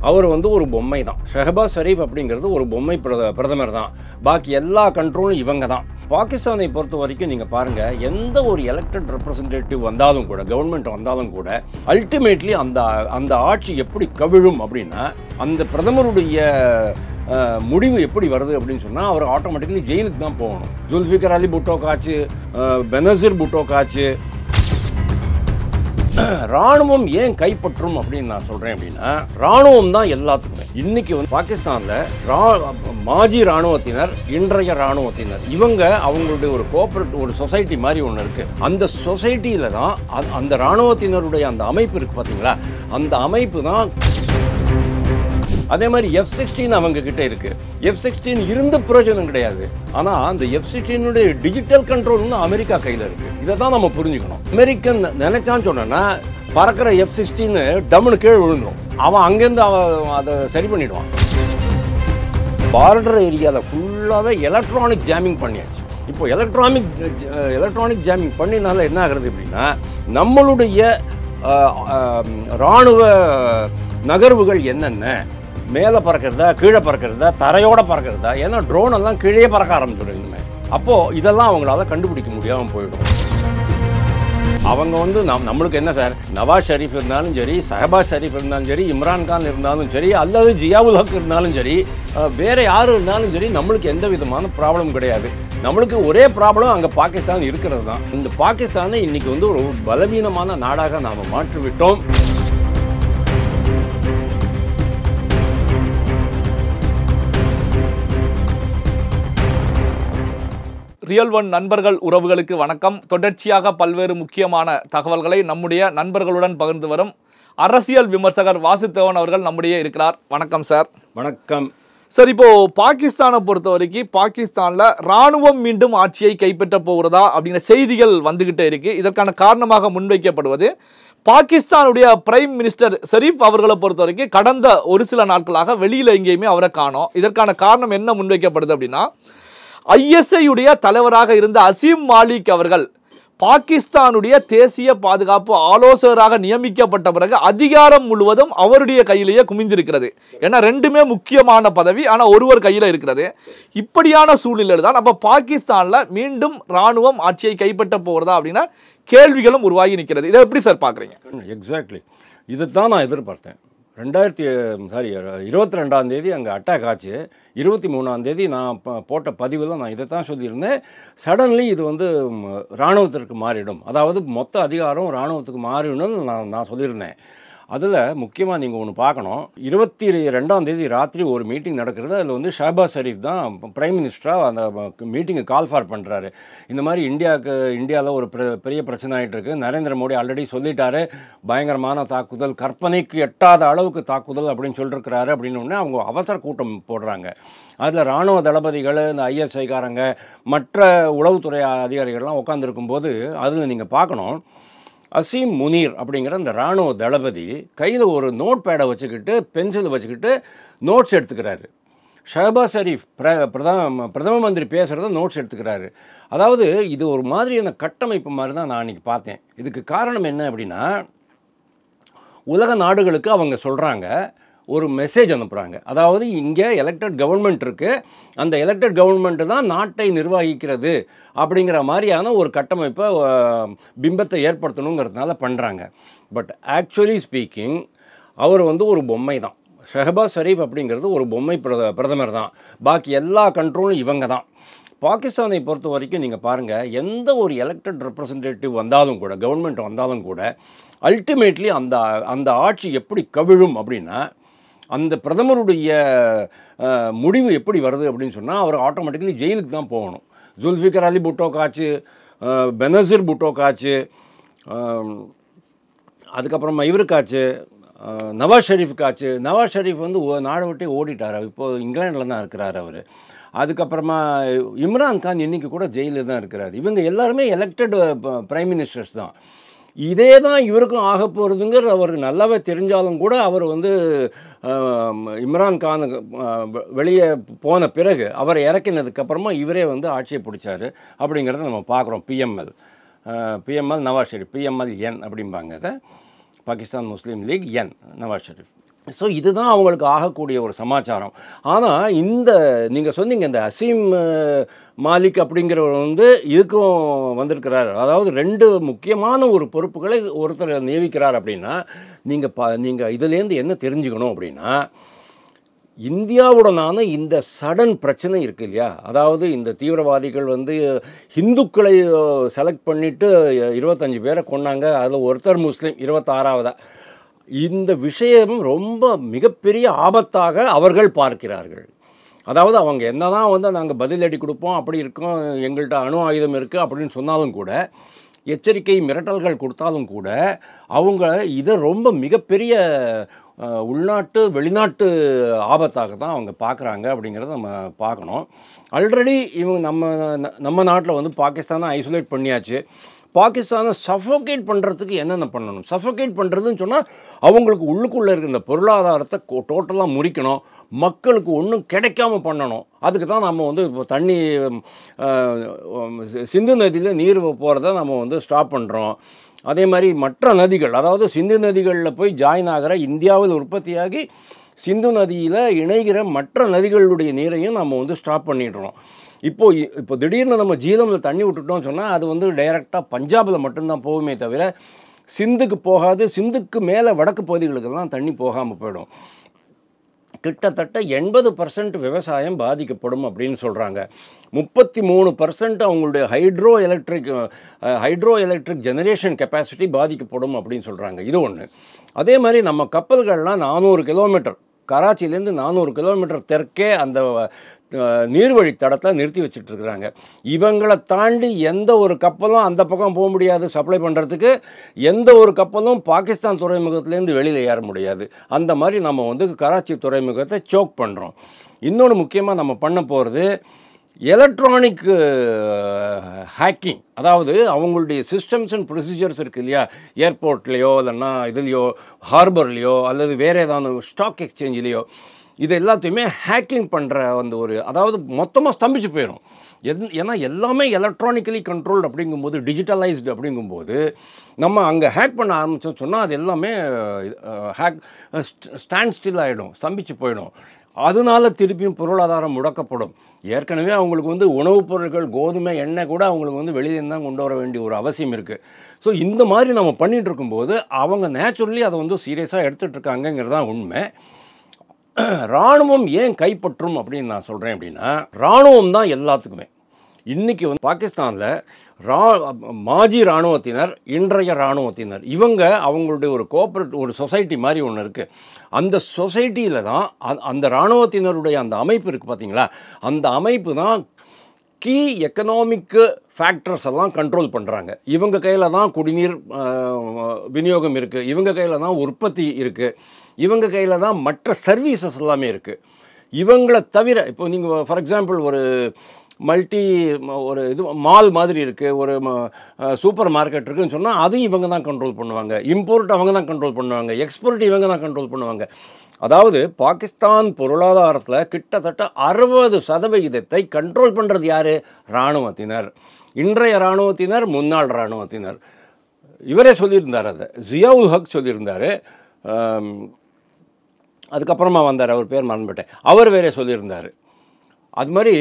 அவர் வந்து ஒரு பொம்மை தான். ஷஹபாஸ் ஷரீஃப் அப்படிங்கிறது ஒரு பொம்மை பிரதமர் தான். பாக்கி எல்லா கண்ட்ரோலும் இவங்க தான். பாகிஸ்தானை பொறுத்த வரைக்கும் நீங்கள் பாருங்கள், எந்த ஒரு எலெக்டட் ரெப்ரசன்டேட்டிவ் வந்தாலும் கூட, கவர்மெண்ட் வந்தாலும் கூட, அல்டிமேட்லி அந்த ஆட்சி எப்படி கவிழும் அப்படின்னா, அந்த பிரதமருடைய முடிவு எப்படி வருது அப்படின்னு சொன்னால் அவர் ஆட்டோமேட்டிக்கலி ஜெயிலுக்கு தான் போகணும். ஜுல்ஃபிகர் அலி புட்டோ காச்சு, பெனசீர் புட்டோ காச்சு. ராணுவம் ஏன் கைப்பற்றும் அப்படின்னு நான் சொல்கிறேன் அப்படின்னா, ராணுவம் தான் எல்லாத்துக்குமே. இன்னைக்கு வந்து பாகிஸ்தானில் மாஜி இராணுவத்தினர், இன்றைய இராணுவத்தினர், இவங்க அவங்களுடைய ஒரு கோஆபரேட் ஒரு சொசைட்டி மாதிரி ஒன்று இருக்குது. அந்த சொசைட்டியில் தான் அந்த இராணுவத்தினருடைய அந்த அமைப்பு இருக்குது பார்த்தீங்களா, அந்த அமைப்பு தான். அதே மாதிரி F-16 அவங்க கிட்ட இருக்கு. F-16 இருந்த பிரயோஜனம் கிடையாது. ஆனால் அந்த F-16 டிஜிட்டல் கண்ட்ரோல் வந்து அமெரிக்கா கையில் இருக்கு. இதை தான் நம்ம புரிஞ்சுக்கணும். அமெரிக்கன் நினைச்சான்னு சொன்னா பறக்கிற F-16 டம்னு கீழே விழுந்துடும். அவன் அங்கேருந்து அதை சரி பண்ணிடுவான். பார்டர் ஏரியாவில் ஃபுல்லாகவே எலக்ட்ரானிக் ஜாமிங் பண்ணியாச்சு. இப்போ எலக்ட்ரானிக் ஜாமிங் பண்ணினால என்ன ஆகுறது அப்படின்னா, நம்மளுடைய இராணுவ நகர்வுகள் என்னென்ன, மேலே பறக்கிறதா, கீழே பறக்கிறதா, தரையோடு பறக்கிறதா, ஏன்னா ட்ரோன் எல்லாம் கீழே பறக்க ஆரம்பிச்சிடும் இனிமேல். அப்போது இதெல்லாம் அவங்களால கண்டுபிடிக்க முடியாமல் போயிடும். அவங்க வந்து நம்மளுக்கு என்ன சார், நவாஸ் ஷரீஃப் இருந்தாலும் சரி, ஷஹபாஸ் ஷரீஃப் இருந்தாலும் சரி, இம்ரான்கான் இருந்தாலும் சரி, அல்லது ஜியாவுல் ஹக் இருந்தாலும் சரி, வேறு யார் இருந்தாலும் சரி, நம்மளுக்கு எந்த விதமான ப்ராப்ளம் கிடையாது. நம்மளுக்கு ஒரே ப்ராப்ளம் அங்கே பாகிஸ்தான் இருக்கிறது தான். இந்த பாகிஸ்தானை இன்றைக்கி வந்து ஒரு பலவீனமான நாடாக நாம் மாற்றிவிட்டோம். ரியல் ஒன் நண்பர்கள் உறவுகளுக்கு வணக்கம். தொடர்ச்சியாக பல்வேறு முக்கியமான தகவல்களை நம்முடைய நண்பர்களுடன் பகிர்ந்து வரும் அரசியல் விமர்சகர் வாசுதேவன் அவர்கள் நம்முடைய இருக்கிறார். வணக்கம் சார். வணக்கம் சார். இப்போ பாகிஸ்தானை பொறுத்த வரைக்கும் பாகிஸ்தானில் ராணுவம் மீண்டும் ஆட்சியை கைப்பற்ற போகிறதா அப்படிங்கிற செய்திகள் வந்துகிட்டே இருக்கு. இதற்கான காரணமாக முன்வைக்கப்படுவது, பாகிஸ்தானுடைய பிரைம் மினிஸ்டர் ஷரீஃப் அவர்களை பொறுத்த வரைக்கும் கடந்த ஒரு சில நாட்களாக வெளியில் எங்கேயுமே அவரை காணோம். இதற்கான காரணம் என்ன முன்வைக்கப்படுது அப்படின்னா, ஐஎஸ்ஐயுடைய தலைவராக இருந்த அசீம் மாலிக் அவர்கள் பாகிஸ்தானுடைய தேசிய பாதுகாப்பு ஆலோசகராக நியமிக்கப்பட்ட பிறகு அதிகாரம் முழுவதும் அவருடைய கையிலேயே குமிந்திருக்கிறது. ஏன்னா ரெண்டுமே முக்கியமான பதவி, ஆனால் ஒருவர் கையில் இருக்கிறது. இப்படியான சூழ்நிலையில் தான் அப்போ பாகிஸ்தானில் மீண்டும் ராணுவம் ஆட்சியை கைப்பற்ற போகிறதா அப்படின்னா கேள்விகளும் உருவாகி நிற்கிறது. இதை எப்படி சார் பார்க்குறீங்க? எக்ஸாக்ட்லி இதை தான் நான் எதிர்பார்த்தேன். 22ஆம் தேதி அங்கே அட்டாக் ஆச்சு. 23ஆம் தேதி நான் போட்ட பதிவில் நான் இதை தான் சொல்லியிருந்தேன். சடன்லி இது வந்து இராணுவத்திற்கு மாறிடும், அதாவது மொத்த அதிகாரம் இராணுவத்துக்கு மாறிடும்னு நான் சொல்லியிருந்தேன். அதில் முக்கியமாக நீங்கள் ஒன்று பார்க்கணும். 22ஆம் தேதி ராத்திரி ஒரு மீட்டிங் நடக்கிறது. அதில் வந்து ஷஹபாஸ் ஷரீஃப் தான் பிரைம் மினிஸ்டராக அந்த மீட்டிங்கை கால் ஃபார் பண்ணுறாரு. இந்த மாதிரி இந்தியாவில் ஒரு பெரிய பிரச்சனை ஆகிட்டு இருக்கு. நரேந்திர மோடி ஆல்ரெடி சொல்லிட்டாரு, பயங்கரமான தாக்குதல், கற்பனைக்கு எட்டாத அளவுக்கு தாக்குதல் அப்படின்னு சொல்லியிருக்கிறாரு. அப்படின்னு அவங்க அவசர கூட்டம் போடுறாங்க. அதில் இராணுவ தளபதிகள், இந்த ஐஎஸ்ஐக்காரங்க, மற்ற உளவுத்துறை அதிகாரிகள்லாம் உட்காந்துருக்கும்போது அதில் நீங்கள் பார்க்கணும், அசீம் முனீர் அப்படிங்கிற அந்த இராணுவ தளபதி கையில் ஒரு நோட் பேடை வச்சுக்கிட்டு, பென்சில் வச்சுக்கிட்டு நோட்ஸ் எடுத்துக்கிறாரு. ஷஹபாஸ் ஷரீஃப் பிரதம மந்திரி பேசுகிறத நோட்ஸ் எடுத்துக்கிறாரு. அதாவது இது ஒரு மாதிரியான கட்டமைப்பு மாதிரி தான் நான் இன்றைக்கி பார்த்தேன். இதுக்கு காரணம் என்ன அப்படின்னா, உலக நாடுகளுக்கு அவங்க சொல்கிறாங்க, ஒரு மெசேஜ் அனுப்புகிறாங்க. அதாவது இங்கே எலெக்டட் கவர்மெண்ட் இருக்குது, அந்த எலெக்டட் கவர்மெண்ட்டு தான் நாட்டை நிர்வகிக்கிறது அப்படிங்கிற மாதிரியான ஒரு கட்டமைப்பை, பிம்பத்தை ஏற்படுத்தணுங்கிறதுனால பண்ணுறாங்க. பட் ஆக்சுவலி ஸ்பீக்கிங் அவர் வந்து ஒரு பொம்மை தான். ஷஹபாஸ் ஷரீஃப் அப்படிங்கிறது ஒரு பொம்மை பிரதமர் தான். பாக்கி எல்லா கண்ட்ரோலும் இவங்க தான். பாகிஸ்தானை பொறுத்த வரைக்கும் நீங்கள் பாருங்கள், எந்த ஒரு எலெக்டட் ரெப்ரசன்டேட்டிவ் வந்தாலும் கூட, கவர்மெண்ட் வந்தாலும் கூட, அல்டிமேட்லி அந்த ஆட்சி எப்படி கவிழும் அப்படின்னா, அந்த பிரதமருடைய முடிவு எப்படி வருது அப்படின்னு சொன்னால் அவர் ஆட்டோமேட்டிக்கலி ஜெயிலுக்கு தான் போகணும். ஜுல்ஃபிகர் அலி புட்டோ காச்சு, பெனசீர் புட்டோ காச்சு, அதுக்கப்புறமா இவருக்காச்சு, நவாஸ் ஷரீஃப் காச்சு. நவாஸ் ஷரீஃப் வந்து நாடு விட்டே ஓடிட்டார். இப்போது இங்கிலாண்டில் தான் இருக்கிறார் அவர். அதுக்கப்புறமா இம்ரான்கான் இன்றைக்கி கூட ஜெயிலில் தான் இருக்கிறார். இவங்க எல்லாருமே எலெக்டட் பிரைம் மினிஸ்டர்ஸ் தான். இதே தான் இவருக்கும் ஆக போகிறதுங்கிறது அவருக்கு நல்லாவே தெரிஞ்சாலும் கூட அவர் வந்து இம்ரான்கான் வெளியே போன பிறகு அவரை இறக்கினதுக்கப்புறமா இவரே வந்து ஆட்சியை பிடிச்சாரு அப்படிங்கிறத நம்ம பார்க்குறோம். பிஎம்எல் நவாஸ் ஷரீஃப், பிஎம்எல் என் அப்படிம்பாங்க. அதை பாகிஸ்தான் முஸ்லீம் லீக் என் நவாஸ் ஷரீஃப். ஸோ இதுதான் அவங்களுக்கு ஆகக்கூடிய ஒரு சமாச்சாரம். ஆனால் நீங்கள் சொன்னீங்க இந்த அசீம் மாலிக் அப்படிங்கிறவர் வந்து இதுக்கும் வந்திருக்கிறார். அதாவது 2 முக்கியமான ஒரு பொறுப்புகளை ஒருத்தர் நியமிக்கிறார் அப்படின்னா நீங்கள் இதுலேருந்து என்ன தெரிஞ்சுக்கணும் அப்படின்னா, இந்தியாவுடனான இந்த சடன் பிரச்சனை இருக்குது இல்லையா, அதாவது இந்த தீவிரவாதிகள் வந்து ஹிந்துக்களை செலக்ட் பண்ணிவிட்டு 25 பேரை கொன்னாங்க, அதில் ஒருத்தர் முஸ்லீம் 26ஆவதா. இந்த விஷயம் ரொம்ப மிகப்பெரிய ஆபத்தாக அவர்கள் பார்க்கிறார்கள். அதாவது அவங்க என்னதான் வந்து நாங்கள் பதிலடி கொடுப்போம், அப்படி இருக்கோம், எங்கள்கிட்ட அணு ஆயுதம் இருக்குது அப்படின்னு சொன்னாலும் கூட, எச்சரிக்கை மிரட்டல்கள் கொடுத்தாலும் கூட, அவங்க இதை ரொம்ப மிகப்பெரிய உள்நாட்டு வெளிநாட்டு ஆபத்தாக தான் அவங்க பார்க்குறாங்க அப்படிங்கிறத நம்ம பார்க்கணும். ஆல்ரெடி இவங்க நம்ம நாட்டில் வந்து பாகிஸ்தானை ஐசோலேட் பண்ணியாச்சு. பாகிஸ்தானை சஃபோகேட் பண்ணுறதுக்கு என்னென்ன பண்ணணும்? சஃபோகேட் பண்ணுறதுன்னு சொன்னால் அவங்களுக்கு உள்ளுக்குள்ளே இருக்கிற இந்த பொருளாதாரத்தை டோட்டலாக முறிக்கணும், மக்களுக்கு ஒன்றும் கிடைக்காம பண்ணணும். அதுக்கு தான் நம்ம வந்து இப்போ தண்ணி சிந்து நதியில் நீர் போகிறத நம்ம வந்து ஸ்டாப் பண்ணுறோம். அதே மாதிரி மற்ற நதிகள், அதாவது சிந்து நதிகளில் போய் ஜாயின் ஆகிற, இந்தியாவில் உற்பத்தியாகி சிந்து நதியில் இணைகிற மற்ற நதிகளுடைய நீரையும் நம்ம வந்து ஸ்டாப் பண்ணிடுறோம். இப்போ திடீர்னு நம்ம ஜீலமில் தண்ணி விட்டுட்டோம்னு சொன்னால் அது வந்து டைரெக்டாக பஞ்சாபில் மட்டும்தான் போகுமே தவிர சிந்துக்கு போகாது. சிந்துக்கு மேலே வடக்கு பகுதிகளுக்கெல்லாம் தண்ணி போகாமல் போயிடும். கிட்டத்தட்ட 80% விவசாயம் பாதிக்கப்படும் அப்படின்னு சொல்கிறாங்க. 33% அவங்களுடைய ஹைட்ரோ எலக்ட்ரிக் ஜெனரேஷன் கெப்பாசிட்டி பாதிக்கப்படும் அப்படின்னு சொல்கிறாங்க. இது ஒன்று. அதே மாதிரி நம்ம கப்பல்கள்லாம் 400 கிலோமீட்டர், கராச்சியிலேருந்து 400 கிலோமீட்டர் தெற்கே அந்த நீர்வழி தடத்தை நிறுத்தி வச்சுட்ருக்குறாங்க. இவங்களை தாண்டி எந்த ஒரு கப்பலும் அந்த பக்கம் போக முடியாது. சப்ளை பண்ணுறதுக்கு எந்த ஒரு கப்பலும் பாகிஸ்தான் துறைமுகத்துலேருந்து வெளியில் ஏற முடியாது. அந்த மாதிரி நம்ம வந்து கராச்சி துறைமுகத்தை சோக் பண்ணுறோம். இன்னொன்று முக்கியமாக நம்ம பண்ண போகிறது எலக்ட்ரானிக் ஹேக்கிங். அதாவது அவங்களுடைய சிஸ்டம்ஸ் அண்ட் ப்ரொசீஜர்ஸ் இருக்குது இல்லையா, ஏர்போர்ட்லேயோ இல்லைன்னா இதுலேயோ ஹார்பர்லேயோ அல்லது வேறு ஏதாவது ஸ்டாக் எக்ஸ்சேஞ்சிலேயோ, இது எல்லாத்தையுமே ஹேக்கிங் பண்ணுற அதாவது மொத்தமாக ஸ்தம்பிச்சு போயிடும். ஏன்னா எல்லாமே எலக்ட்ரானிக்கலி கண்ட்ரோல்டு அப்படிங்கும்போது, டிஜிட்டலைஸ்டு அப்படிங்கும்போது, நம்ம அங்கே ஹேக் பண்ண ஆரம்பித்தோம் சொன்னால் அது எல்லாமே ஸ்டாண்ட் ஸ்டில் ஆகிடும், ஸ்தம்பிச்சு போயிடும். அதனால திருப்பியும் பொருளாதாரம் முடக்கப்படும். ஏற்கனவே அவங்களுக்கு வந்து உணவுப் பொருட்கள், கோதுமை, எண்ணெய் கூட அவங்களுக்கு வந்து வெளியிலேருந்து தான் கொண்டு வர வேண்டிய ஒரு அவசியம் இருக்குது. ஸோ இந்த மாதிரி நம்ம பண்ணிகிட்டு இருக்கும்போது அவங்க நேச்சுரலி அதை வந்து சீரியஸாக எடுத்துகிட்டு இருக்காங்கங்கிறது தான் உண்மை. இராணுவம் ஏன் கைப்பற்றும் அப்படின்னு நான் சொல்கிறேன் அப்படின்னா, இராணுவம் தான் எல்லாத்துக்குமே. இன்றைக்கி வந்து பாகிஸ்தானில் மாஜி இராணுவத்தினர், இன்றைய இராணுவத்தினர், இவங்க அவங்களுடைய ஒரு கோஆப்ரேட் ஒரு சொசைட்டி மாதிரி ஒன்று இருக்குது. அந்த சொசைட்டியில் தான் அந்த இராணுவத்தினருடைய அந்த அமைப்பு இருக்குது பார்த்தீங்களா, அந்த அமைப்பு தான் கீ எக்கனாமிக்கு ஃபேக்டர்ஸ் எல்லாம் கண்ட்ரோல் பண்ணுறாங்க. இவங்க கையில் தான் குடிநீர் விநியோகம் இருக்குது, இவங்க கையில் தான் உற்பத்தி இருக்குது, இவங்க கையில் தான் மற்ற சர்வீசஸ் எல்லாமே இருக்குது. இவங்களை தவிர இப்போ நீங்கள் ஃபார் எக்ஸாம்பிள் ஒரு இது மால் மாதிரி இருக்குது, ஒரு சூப்பர் மார்க்கெட் இருக்குதுன்னு சொன்னால் அதையும் இவங்க தான் கண்ட்ரோல் பண்ணுவாங்க. இம்போர்ட் அவங்க தான் கண்ட்ரோல் பண்ணுவாங்க, எக்ஸ்போர்ட் இவங்க தான் கண்ட்ரோல் பண்ணுவாங்க. அதாவது பாகிஸ்தான் பொருளாதாரத்தில் கிட்டத்தட்ட 60% கண்ட்ரோல் பண்ணுறது யார்? இராணுவத்தினர். இன்றைய இராணுவத்தினர், முன்னாள் இராணுவத்தினர். இவரே சொல்லியிருந்தார், அதை ஜியாவுல் ஹக் சொல்லியிருந்தார். அதுக்கப்புறமா வந்தார், அவர் பேர் மறந்துவிட்டேன், அவர் வேறே சொல்லியிருந்தார். அது மாதிரி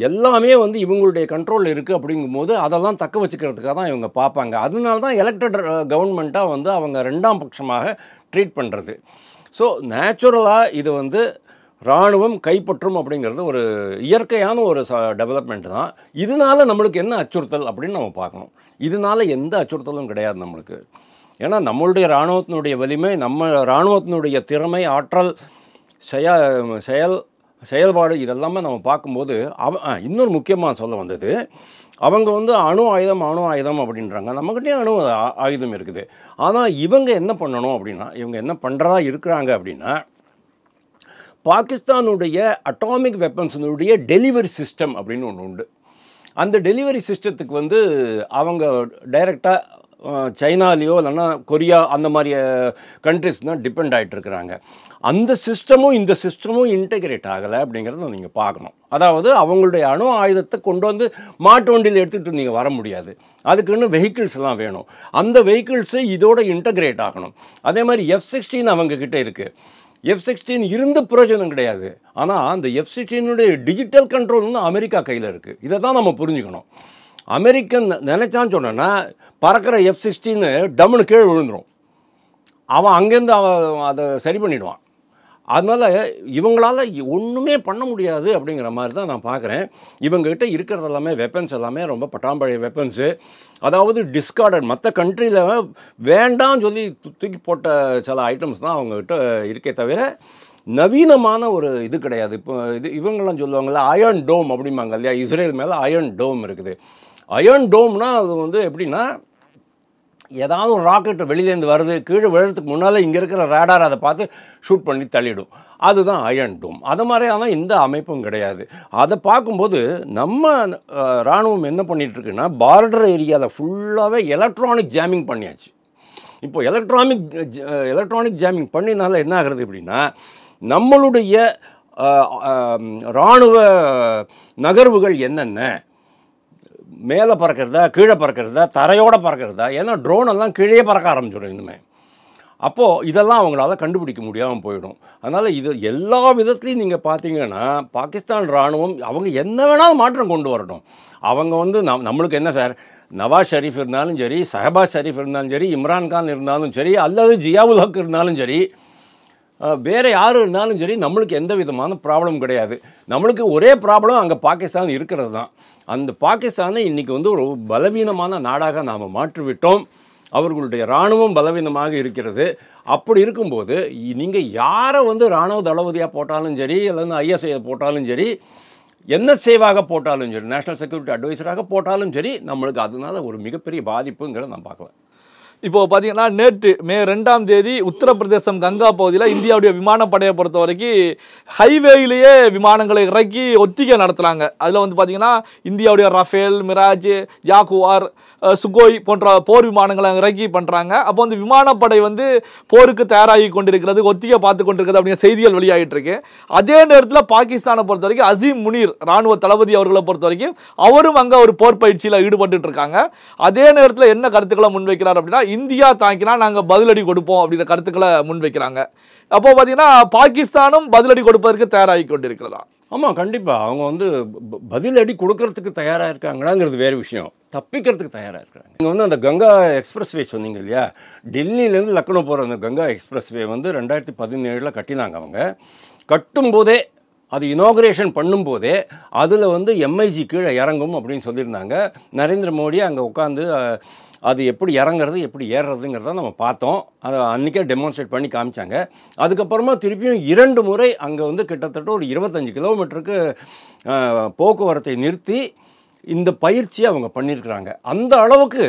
எல்லாமே வந்து இவங்களுடைய கண்ட்ரோலில் இருக்குது. அப்படிங்கும்போது அதெல்லாம் தக்க வச்சுக்கிறதுக்காக தான் இவங்க பார்ப்பாங்க. அதனால தான் எலெக்டட் கவர்மெண்ட்டாக வந்து அவங்க 2ஆம் பட்சமாக ட்ரீட் பண்ணுறது. ஸோ நேச்சுரலாக இது வந்து இராணுவம் கைப்பற்றும் அப்படிங்கிறது ஒரு இயற்கையான ஒரு டெவலப்மெண்ட் தான். இதனால் நம்மளுக்கு என்ன அச்சுறுத்தல் அப்படின்னு நம்ம பார்க்கணும். இதனால் எந்த அச்சுறுத்தலும் கிடையாது நம்மளுக்கு. ஏன்னா நம்மளுடைய இராணுவத்தினுடைய வலிமை, நம்ம இராணுவத்தினுடைய திறமை, ஆற்றல், செயல்பாடு இதெல்லாமே நம்ம பார்க்கும்போது இன்னொரு முக்கியமாக சொல்ல வந்தது, அவங்க வந்து அணு ஆயுதம் அப்படின்றாங்க. நம்மக்கிட்டே அணு ஆயுதம் இருக்குது. ஆனால் இவங்க என்ன பண்ணணும் அப்படின்னா, இவங்க என்ன பண்ணுறதா இருக்கிறாங்க அப்படின்னா, பாகிஸ்தானுடைய அட்டாமிக் வெப்பன்ஸினுடைய டெலிவரி சிஸ்டம் அப்படின்னு ஒன்று உண்டு. அந்த டெலிவரி சிஸ்டத்துக்கு வந்து அவங்க டைரெக்டாக சைனாலேயோ இல்லைன்னா கொரியா அந்த மாதிரி கண்ட்ரிஸ் தான் டிபெண்ட் ஆகிட்டு இருக்கிறாங்க. அந்த சிஸ்டமும் இந்த சிஸ்டமும் இன்டெகிரேட் ஆகலை அப்படிங்கிறத நீங்கள் பார்க்கணும். அதாவது அவங்களுடைய அணு ஆயுதத்தை கொண்டு வந்து மாட்டு வண்டியில் எடுத்துகிட்டு நீங்கள் வர முடியாது. அதுக்குன்னு வெஹிக்கிள்ஸ்லாம் வேணும். அந்த வெஹிக்கிள்ஸு இதோட இன்டகிரேட் ஆகணும். அதே மாதிரி F-16 அவங்கக்கிட்ட இருக்குது. F-16 இருந்த பிரயோஜனம் கிடையாது. ஆனால் அந்த F-16 டிஜிட்டல் கண்ட்ரோல் வந்து அமெரிக்கா கையில் இருக்குது. இதை தான் நம்ம புரிஞ்சுக்கணும். அமெரிக்கன் நினைச்சான்னு சொன்னோன்னா பறக்கிற F-16 டம்முன்னு கீழே விழுந்துடும். அவன் அங்கேருந்து அதை சரி பண்ணிவிடுவான். அதனால் இவங்களால் ஒன்றுமே பண்ண முடியாது அப்படிங்கிற மாதிரி தான் நான் பார்க்குறேன். இவங்ககிட்ட இருக்கிறது எல்லாமே வெப்பன்ஸ் எல்லாமே ரொம்ப பட்டாம்பழைய வெப்பன்ஸு. அதாவது டிஸ்கார்டட், மற்ற கண்ட்ரியில் வேண்டாம்னு சொல்லி தூக்கி போட்ட சில ஐட்டம்ஸ் தான் அவங்ககிட்ட இருக்கே தவிர நவீனமான ஒரு இது கிடையாது. இப்போ இவங்கெல்லாம் சொல்லுவாங்கள்ல அயர்ன் டோம் அப்படிம்பாங்க இல்லையா, இஸ்ரேல் மேலே அயர்ன் டோம் இருக்குது. அயர்ன் டோம்னா அது வந்து எப்படின்னா, ஏதாவது ஒரு ராக்கெட்டு வெளியிலேருந்து வருது, கீழே விழுறதுக்கு முன்னால் இங்கே இருக்கிற ரேடார் அதை பார்த்து ஷூட் பண்ணி தள்ளிடும். அதுதான் அயர்ன் டோம். அது மாதிரியான இந்த அமைப்பும் கிடையாது. அதை பார்க்கும்போது நம்ம இராணுவம் என்ன பண்ணிகிட்ருக்குன்னா, பார்டர் ஏரியாவில் ஃபுல்லாகவே எலக்ட்ரானிக் ஜாமிங் பண்ணியாச்சு. இப்போ எலக்ட்ரானிக் ஜாமிங் பண்ணினால என்ன ஆகுறது அப்படின்னா, நம்மளுடைய இராணுவ நகர்வுகள் என்னென்ன, மேலே பறக்கிறதா கீழே பறக்கிறதா தரையோடு பறக்கிறதா, ஏன்னா ட்ரோன் எல்லாம் கீழே பறக்க ஆரம்பிச்சிடும் இனிமேல். அப்போது இதெல்லாம் அவங்களால கண்டுபிடிக்க முடியாமல் போயிடும். அதனால் இது எல்லா விதத்துலையும் நீங்கள் பார்த்தீங்கன்னா பாகிஸ்தான் இராணுவம் அவங்க என்ன வேணாலும் மாற்றம் கொண்டு வரட்டும். அவங்க வந்து நம்மளுக்கு என்ன சார், நவாஸ் ஷெரீஃப் இருந்தாலும் சரி, ஷஹபாஸ் ஷெரீஃப் இருந்தாலும் சரி, இம்ரான்கான் இருந்தாலும் சரி, அல்லது ஜியாவுல் ஹக் இருந்தாலும் சரி, வேறு யார் இருந்தாலும் சரி, நம்மளுக்கு எந்த விதமான ப்ராப்ளம் கிடையாது. நம்மளுக்கு ஒரே ப்ராப்ளம் அங்கே பாகிஸ்தான் இருக்கிறது தான். அந்த பாகிஸ்தானை இன்றைக்கி வந்து ஒரு பலவீனமான நாடாக நாம் மாற்றிவிட்டோம். அவர்களுடைய இராணுவம் பலவீனமாக இருக்கிறது. அப்படி இருக்கும்போது நீங்கள் யாரை வந்து இராணுவ தளபதியாக போட்டாலும் சரி, இல்லைன்னா ISI போட்டாலும் சரி, NSAவாக போட்டாலும் சரி, நேஷனல் செக்யூரிட்டி அட்வைசராக போட்டாலும் சரி, நம்மளுக்கு அதனால ஒரு மிகப்பெரிய பாதிப்புங்கிறத நான் பார்க்கல. இப்போ பார்த்தீங்கன்னா நேற்று மே 2ஆம் தேதி உத்தரப்பிரதேசம் கங்கா பகுதியில் இந்தியாவுடைய விமானப்படையை பொறுத்த வரைக்கும் ஹைவேயிலேயே விமானங்களை இறக்கி ஒத்திகை நடத்துகிறாங்க. அதில் வந்து பார்த்தீங்கன்னா இந்தியாவுடைய ரஃபேல், மிராஜ், ஜாகுவார், சுகோய் போன்ற போர் விமானங்களை இறக்கி பண்ணுறாங்க. அப்போ வந்து விமானப்படை வந்து போருக்கு தயாராகி கொண்டிருக்கிறது, ஒத்திகை பார்த்து கொண்டிருக்கிறது அப்படிங்கிற செய்திகள் வெளியாகிட்டு இருக்கு. அதே நேரத்தில் பாகிஸ்தானை பொறுத்த வரைக்கும் அசீம் முனீர் ராணுவ தளபதி அவர்களை பொறுத்த வரைக்கும் அவரும் அங்கே ஒரு போர் பயிற்சியில் ஈடுபட்டு இருக்காங்க. அதே நேரத்தில் என்ன கருத்துக்களை முன்வைக்கிறார் அப்படின்னா, இந்தியா தாக்கினா நாங்கள் பதிலடி கொடுப்போம் அப்படிங்கிற கருத்துக்களை முன்வைக்கிறாங்க. அப்போ பார்த்தீங்கன்னா பாகிஸ்தானும் பதிலடி கொடுப்பதற்கு தயாராகி கொண்டிருக்கிறதா? ஆமாம், கண்டிப்பாக அவங்க வந்து பதிலடி கொடுக்கறதுக்கு தயாராக இருக்காங்களாங்கிறது வேறு விஷயம். தப்பிக்கிறதுக்கு தயாராக இருக்கிறாங்க. நீங்கள் வந்து அந்த கங்கா எக்ஸ்பிரஸ்வே சொன்னீங்க இல்லையா, டெல்லியிலேருந்து லக்னோ போகிற அந்த கங்கா எக்ஸ்பிரஸ்வே வந்து 2017 கட்டினாங்க. அவங்க கட்டும்போதே, அது இனாகுரேஷன் பண்ணும்போதே அதில் வந்து MIG கீழே இறங்கும் அப்படின்னு சொல்லியிருந்தாங்க. நரேந்திர மோடி அங்கே உட்காந்து அது எப்படி இறங்குறது எப்படி ஏறுறதுங்கிறத நம்ம பார்த்தோம். அதை அன்றைக்கே டெமான்ஸ்ட்ரேட் பண்ணி காமிச்சாங்க. அதுக்கப்புறமா திருப்பியும் 2 முறை அங்கே வந்து கிட்டத்தட்ட ஒரு 25 கிலோமீட்டருக்கு போக்குவரத்தை நிறுத்தி இந்த பயிற்சியை அவங்க பண்ணியிருக்கிறாங்க. அந்த அளவுக்கு,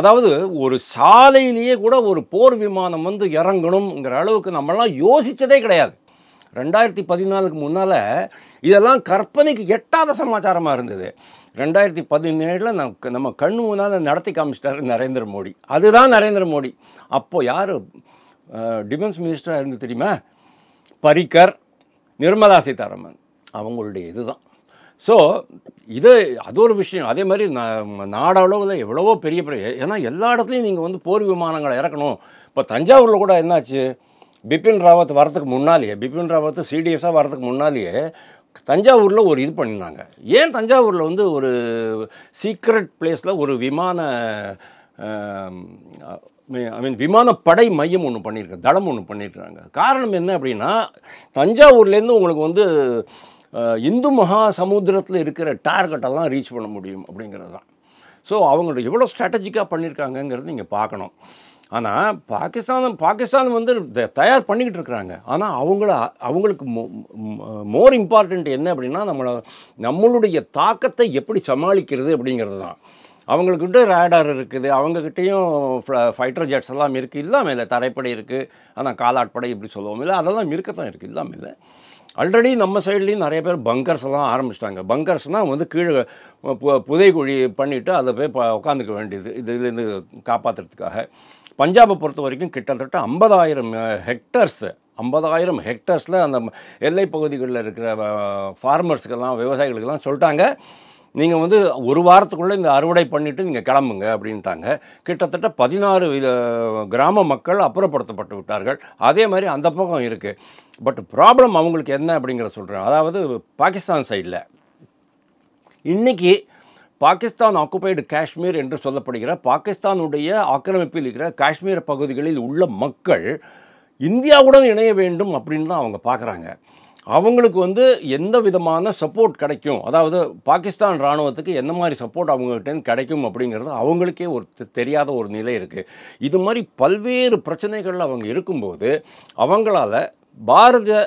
அதாவது ஒரு சாலையிலேயே கூட ஒரு போர் விமானம் வந்து இறங்கணுங்கிற அளவுக்கு நம்மளாம் யோசித்ததே கிடையாது. 2014க்கு முன்னால் இதெல்லாம் கற்பனைக்கு எட்டாத சமாச்சாரமாக இருந்தது. 2017 நம்ம கண்ணு முன்னால் நடத்தி காமிச்சிட்டாரு நரேந்திர மோடி. அதுதான் நரேந்திர மோடி. அப்போது யார் டிஃபென்ஸ் மினிஸ்டராக இருந்து தெரியுமா? பரிக்கர், நிர்மலா சீதாராமன் அவங்களுடைய இதுதான். ஸோ அது ஒரு விஷயம். அதே மாதிரி நாடளவில் எவ்வளவோ பெரிய ஏன்னா எல்லா இடத்துலையும் நீங்கள் வந்து போர் விமானங்களை இறக்கணும். இப்போ தஞ்சாவூரில் கூட என்னாச்சு, பிபின் ராவத் வரதுக்கு முன்னாலேயே, பிபின் ராவத் CDSஆ வரதுக்கு முன்னாலேயே தஞ்சாவூரில் ஒரு இது பண்ணினாங்க. ஏன் தஞ்சாவூரில் வந்து ஒரு சீக்ரெட் பிளேஸில் ஒரு விமானப்படை மையம் ஒன்று பண்ணியிருக்காங்க, தளம் ஒன்று பண்ணியிருக்காங்க. காரணம் என்ன அப்படின்னா, தஞ்சாவூர்லேருந்து உங்களுக்கு வந்து இந்து மகா சமுத்திரத்தில் இருக்கிற டார்கெட்டெல்லாம் ரீச் பண்ண முடியும் அப்படிங்கிறது தான். ஸோ அவங்களோட எவ்வளோ ஸ்ட்ராட்டஜிக்காக பண்ணியிருக்காங்கங்கிறது நீங்கள் பார்க்கணும். ஆனால் பாகிஸ்தான் வந்து தயார் பண்ணிக்கிட்டு இருக்கிறாங்க. ஆனால் அவங்களுக்கு மோர் இம்பார்ட்டண்ட் என்ன அப்படின்னா, நம்மளுடைய தாக்கத்தை எப்படி சமாளிக்கிறது அப்படிங்கிறது தான். அவங்கக்கிட்ட ரேடார் இருக்குது, அவங்கக்கிட்டேயும் ஃபைட்டர் ஜெட்ஸ் எல்லாம் இருக்குது, இல்லாமல் இல்லை தரைப்படை இருக்குது, ஆனால் காலாட்படை இப்படி சொல்லுவோம் இல்லை, அதெல்லாம் இருக்கத்தான் இருக்குது, இல்லாமல் இல்லை. ஆல்ரெடி நம்ம சைட்லேயும் நிறைய பேர் பங்கர்ஸ் எல்லாம் ஆரம்பிச்சிட்டாங்க. பங்கர்ஸ்னால் வந்து கீழே புதைக்குழி பண்ணிவிட்டு அதை போய் உட்காந்துக்க வேண்டியது, இதுலேருந்து காப்பாற்றுறதுக்காக. பஞ்சாபை பொறுத்த வரைக்கும் கிட்டத்தட்ட 50,000 ஹெக்டர்ஸில் அந்த எல்லை பகுதிகளில் இருக்கிற ஃபார்மர்ஸுக்கெல்லாம், விவசாயிகளுக்கெல்லாம் சொல்லிட்டாங்க, நீங்கள் வந்து ஒரு வாரத்துக்குள்ளே இந்த அறுவடை பண்ணிவிட்டு நீங்கள் கிளம்புங்க அப்படின்ட்டாங்க. கிட்டத்தட்ட 16 கிராம மக்கள் அப்புறப்படுத்தப்பட்டு விட்டார்கள். அதே மாதிரி அந்த பக்கம் இருக்குது. பட் ப்ராப்ளம் அவங்களுக்கு என்ன அப்படிங்கிறத சொல்கிறேன். அதாவது பாகிஸ்தான் சைடில் இன்றைக்கி பாகிஸ்தான் ஆக்குபைடு காஷ்மீர் என்று சொல்லப்படுகிற பாகிஸ்தானுடைய ஆக்கிரமிப்பில் இருக்கிற காஷ்மீர் பகுதிகளில் உள்ள மக்கள் இந்தியாவுடன் இணைய வேண்டும் அப்படின்னு தான் அவங்க பார்க்குறாங்க. அவங்களுக்கு வந்து எந்த விதமான சப்போர்ட் கிடைக்கும், அதாவது பாகிஸ்தான் இராணுவத்துக்கு எந்த மாதிரி சப்போர்ட் அவங்ககிட்டேருந்து கிடைக்கும் அப்படிங்கிறது அவங்களுக்கே ஒரு தெரியாத ஒரு நிலை இருக்குது. இது மாதிரி பல்வேறு பிரச்சனைகள் அவங்க இருக்கும்போது அவங்களால பாரத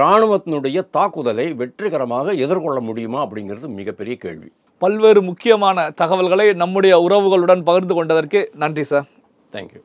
இராணுவத்தினுடைய தாக்குதலை வெற்றிகரமாக எதிர்கொள்ள முடியுமா அப்படிங்கிறது மிகப்பெரிய கேள்வி. பல்வேறு முக்கியமான தகவல்களை நம்முடைய உறவுகளுடன் பகிர்ந்து கொண்டதற்கு நன்றி சார். தேங்க்யூ.